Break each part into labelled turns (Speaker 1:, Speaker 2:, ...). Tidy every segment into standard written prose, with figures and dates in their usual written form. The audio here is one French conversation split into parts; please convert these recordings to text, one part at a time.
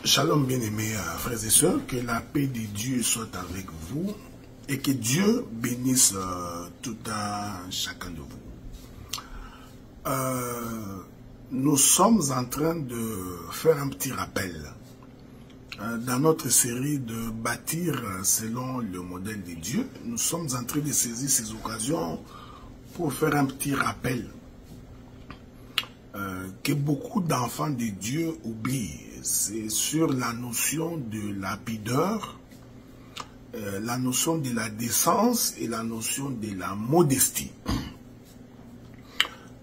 Speaker 1: Shalom bien-aimés frères et sœurs, que la paix de Dieu soit avec vous et que Dieu bénisse tout un chacun de vous. Nous sommes en train de faire un petit rappel dans notre série de bâtir selon le modèle de Dieu. Nous sommes en train de saisir ces occasions pour faire un petit rappel que beaucoup d'enfants de Dieu oublient. C'est sur la notion de la pudeur, la notion de la décence et la notion de la modestie.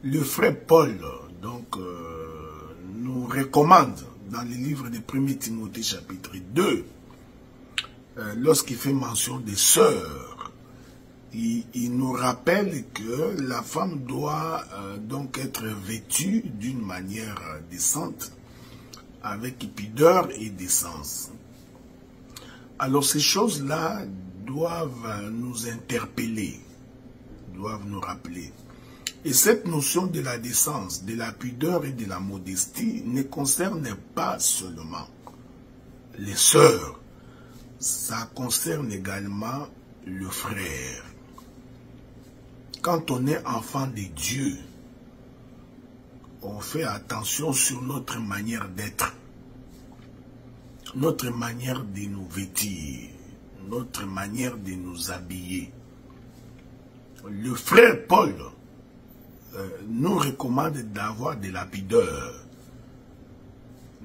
Speaker 1: Le frère Paul donc, nous recommande dans le livre de 1 Timothée chapitre 2, lorsqu'il fait mention des sœurs, il nous rappelle que la femme doit donc être vêtue d'une manière décente, avec pudeur et décence. Alors ces choses-là doivent nous interpeller, doivent nous rappeler. Et cette notion de la décence, de la pudeur et de la modestie ne concerne pas seulement les sœurs, ça concerne également le frère. Quand on est enfant de Dieu, on fait attention sur notre manière d'être, notre manière de nous vêtir, notre manière de nous habiller. Le frère Paul nous recommande d'avoir de la pudeur.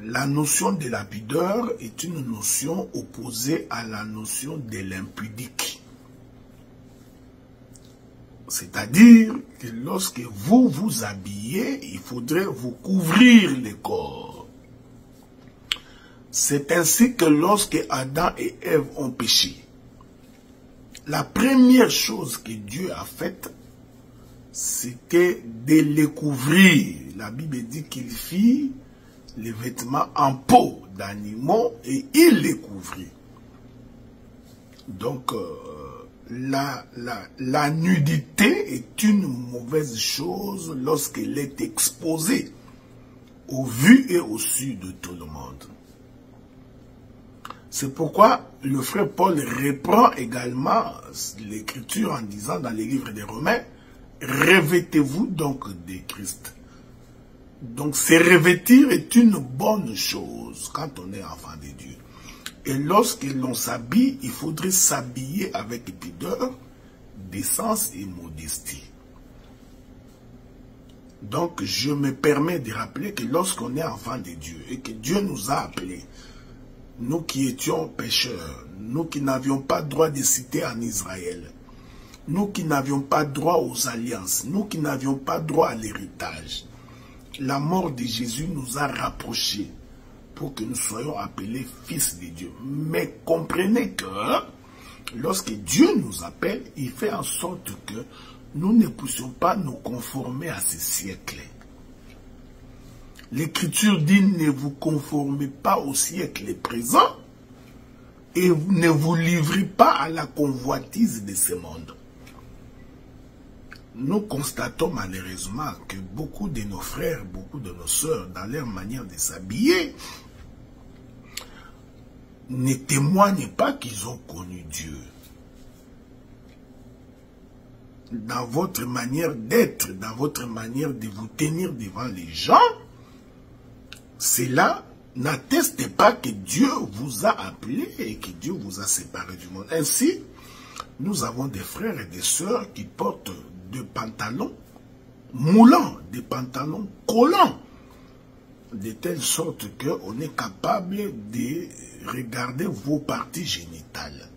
Speaker 1: La notion de la pudeur est une notion opposée à la notion de l'impudique. C'est-à-dire que lorsque vous vous habillez, il faudrait vous couvrir le corps. C'est ainsi que lorsque Adam et Ève ont péché, la première chose que Dieu a faite, c'était de les couvrir. La Bible dit qu'il fit les vêtements en peau d'animaux et il les couvrit. Donc, la nudité est une mauvaise chose lorsqu'elle est exposée au vu et au su de tout le monde. C'est pourquoi le frère Paul reprend également l'écriture en disant dans les livres des Romains, revêtez-vous donc de Christ. Donc se revêtir est une bonne chose quand on est enfant de Dieu. Et lorsque l'on s'habille, il faudrait s'habiller avec pudeur, décence et modestie. Donc, je me permets de rappeler que lorsqu'on est enfant de Dieu et que Dieu nous a appelés, nous qui étions pécheurs, nous qui n'avions pas droit de cité en Israël, nous qui n'avions pas droit aux alliances, nous qui n'avions pas droit à l'héritage, la mort de Jésus nous a rapprochés pour que nous soyons appelés fils de Dieu. Mais comprenez que lorsque Dieu nous appelle, il fait en sorte que nous ne puissions pas nous conformer à ce siècle. L'Écriture dit, ne vous conformez pas au siècle présent et ne vous livrez pas à la convoitise de ce monde. Nous constatons malheureusement que beaucoup de nos frères, beaucoup de nos sœurs, dans leur manière de s'habiller, ne témoignent pas qu'ils ont connu Dieu. Dans votre manière d'être, dans votre manière de vous tenir devant les gens, cela n'atteste pas que Dieu vous a appelé et que Dieu vous a séparé du monde. Ainsi, nous avons des frères et des sœurs qui portent des pantalons moulants, des pantalons collants, de telle sorte qu'on est capable de regarder vos parties génitales.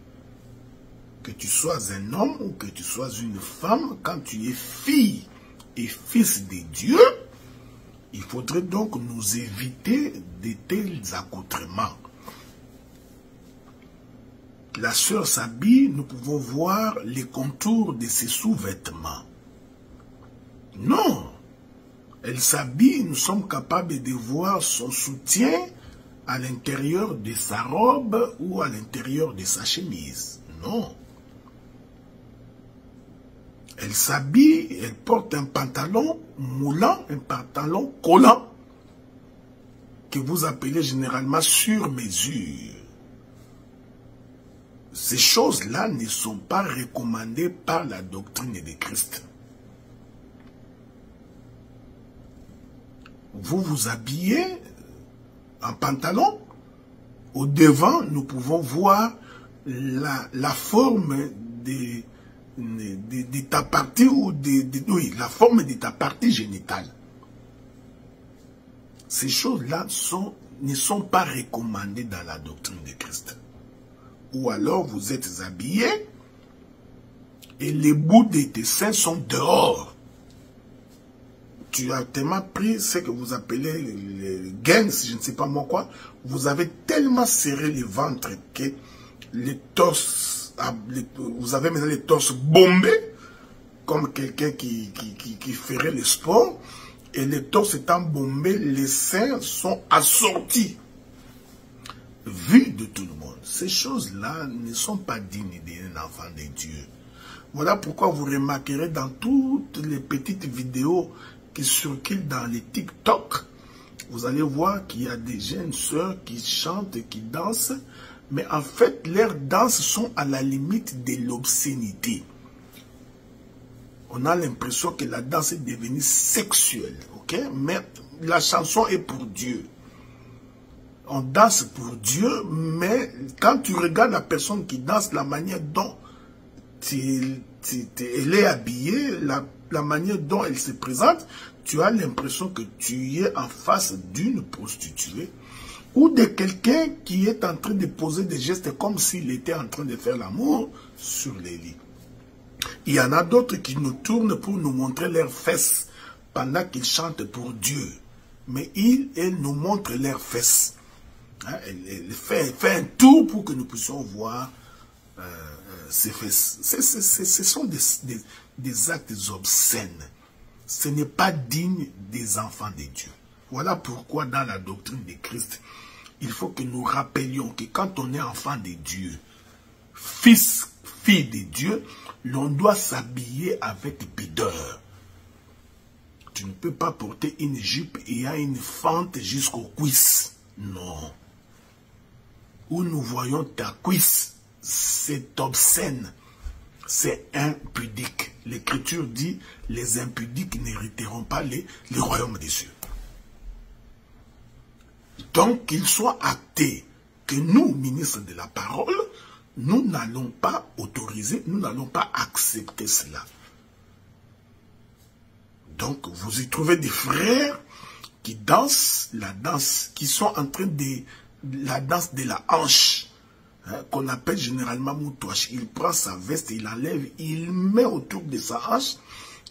Speaker 1: Que tu sois un homme ou que tu sois une femme, quand tu es fille et fils de Dieu, il faudrait donc nous éviter de tels accoutrements. La sœur s'habille, nous pouvons voir les contours de ses sous-vêtements. Non, elle s'habille, nous sommes capables de voir son soutien à l'intérieur de sa robe ou à l'intérieur de sa chemise. Non. Elle s'habille, elle porte un pantalon moulant, un pantalon collant. que vous appelez généralement sur mesure. Ces choses-là ne sont pas recommandées par la doctrine de Christ. Vous vous habillez en pantalon. Au devant, nous pouvons voir la forme de ta partie ou oui, la forme de ta partie génitale. Ces choses-là ne sont pas recommandées dans la doctrine de Christ. Ou alors vous êtes habillé et les bouts de tes seins sont dehors. Tu as tellement pris ce que vous appelez les gains, je ne sais pas moi quoi. Vous avez tellement serré le ventre que les torses, vous avez maintenant les torses bombés, comme quelqu'un qui ferait le sport. Et les torses étant bombés, les seins sont assortis. Vus de tout le monde. Ces choses-là ne sont pas dignes d'un enfant de Dieu. Voilà pourquoi vous remarquerez dans toutes les petites vidéos qui circulent dans les TikTok, vous allez voir qu'il y a des jeunes sœurs qui chantent et qui dansent, mais en fait, leurs danses sont à la limite de l'obscénité. On a l'impression que la danse est devenue sexuelle, ok? Mais la chanson est pour Dieu. On danse pour Dieu, mais quand tu regardes la personne qui danse, la manière dont elle est habillée, la manière dont elle se présente, tu as l'impression que tu es en face d'une prostituée ou de quelqu'un qui est en train de poser des gestes comme s'il était en train de faire l'amour sur les lits. Il y en a d'autres qui nous tournent pour nous montrer leurs fesses pendant qu'ils chantent pour Dieu. Mais elle nous montre leurs fesses. Hein, elle fait un tour pour que nous puissions voir ses fesses. Ce sont des actes obscènes. Ce n'est pas digne des enfants de Dieu. Voilà pourquoi dans la doctrine de Christ, il faut que nous rappelions que quand on est enfant de Dieu, fils, fille de Dieu, l'on doit s'habiller avec pudeur. Tu ne peux pas porter une jupe et à une fente jusqu'aux cuisses. Non. Où nous voyons ta cuisse, c'est obscène. C'est impudique. L'Écriture dit, les impudiques n'hériteront pas le royaume des cieux. Donc, qu'il soit acté que nous, ministres de la parole, nous n'allons pas autoriser, nous n'allons pas accepter cela. Donc, vous y trouvez des frères qui dansent la danse, qui sont en train de... la danse de la hanche, hein, qu'on appelle généralement moutouache. Il prend sa veste, il enlève, il met autour de sa hanche,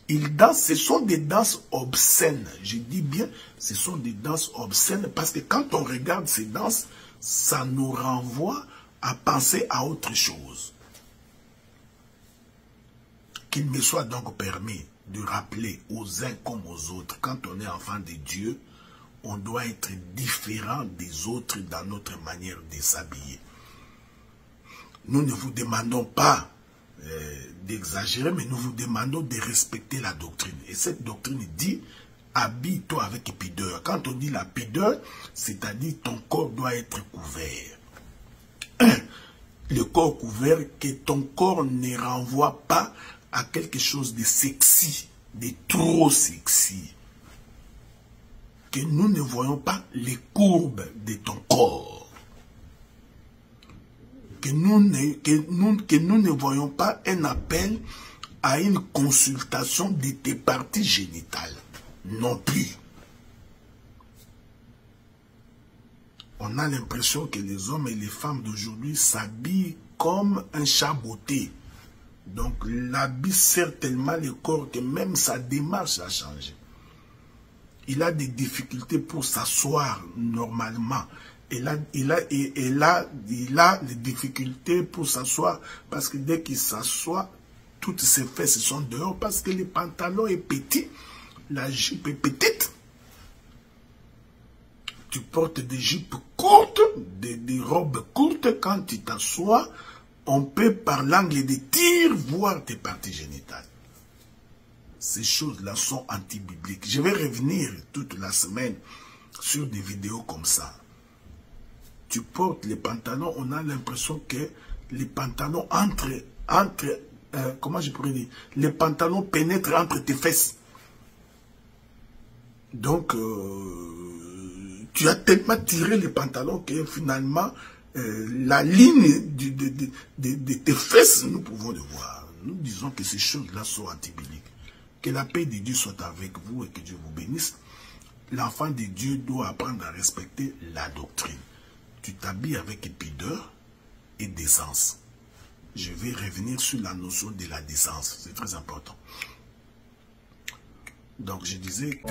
Speaker 1: il danse. Ce sont des danses obscènes. Je dis bien, ce sont des danses obscènes parce que quand on regarde ces danses, ça nous renvoie à penser à autre chose. Qu'il me soit donc permis de rappeler aux uns comme aux autres, quand on est enfant de Dieu, on doit être différent des autres dans notre manière de s'habiller. Nous ne vous demandons pas d'exagérer, mais nous vous demandons de respecter la doctrine. Et cette doctrine dit, habille-toi avec pudeur. Quand on dit la pudeur, c'est-à-dire ton corps doit être couvert. Le corps couvert, que ton corps ne renvoie pas à quelque chose de sexy, de trop sexy. Que nous ne voyons pas les courbes de ton corps. Que nous ne voyons pas un appel à une consultation de tes parties génitales. Non plus. On a l'impression que les hommes et les femmes d'aujourd'hui s'habillent comme un chat botté. Donc l'habit sert tellement le corps que même sa démarche a changé. Il a des difficultés pour s'asseoir normalement. Il a des difficultés pour s'asseoir parce que dès qu'il s'assoit, toutes ses fesses sont dehors parce que le pantalon est petit, la jupe est petite. Tu portes des jupes courtes, des robes courtes. Quand tu t'assois, on peut par l'angle de tir voir tes parties génitales. Ces choses-là sont anti-bibliques. Je vais revenir toute la semaine sur des vidéos comme ça, tu portes les pantalons, on a l'impression que les pantalons comment je pourrais dire, les pantalons pénètrent entre tes fesses. Donc, tu as tellement tiré les pantalons que finalement, la ligne de tes fesses, nous pouvons le voir. Nous disons que ces choses-là sont antibibliques. Que la paix de Dieu soit avec vous et que Dieu vous bénisse. L'enfant de Dieu doit apprendre à respecter la doctrine. Tu t'habilles avec pudeur et décence. Je vais revenir sur la notion de la décence. C'est très important. Donc, je disais...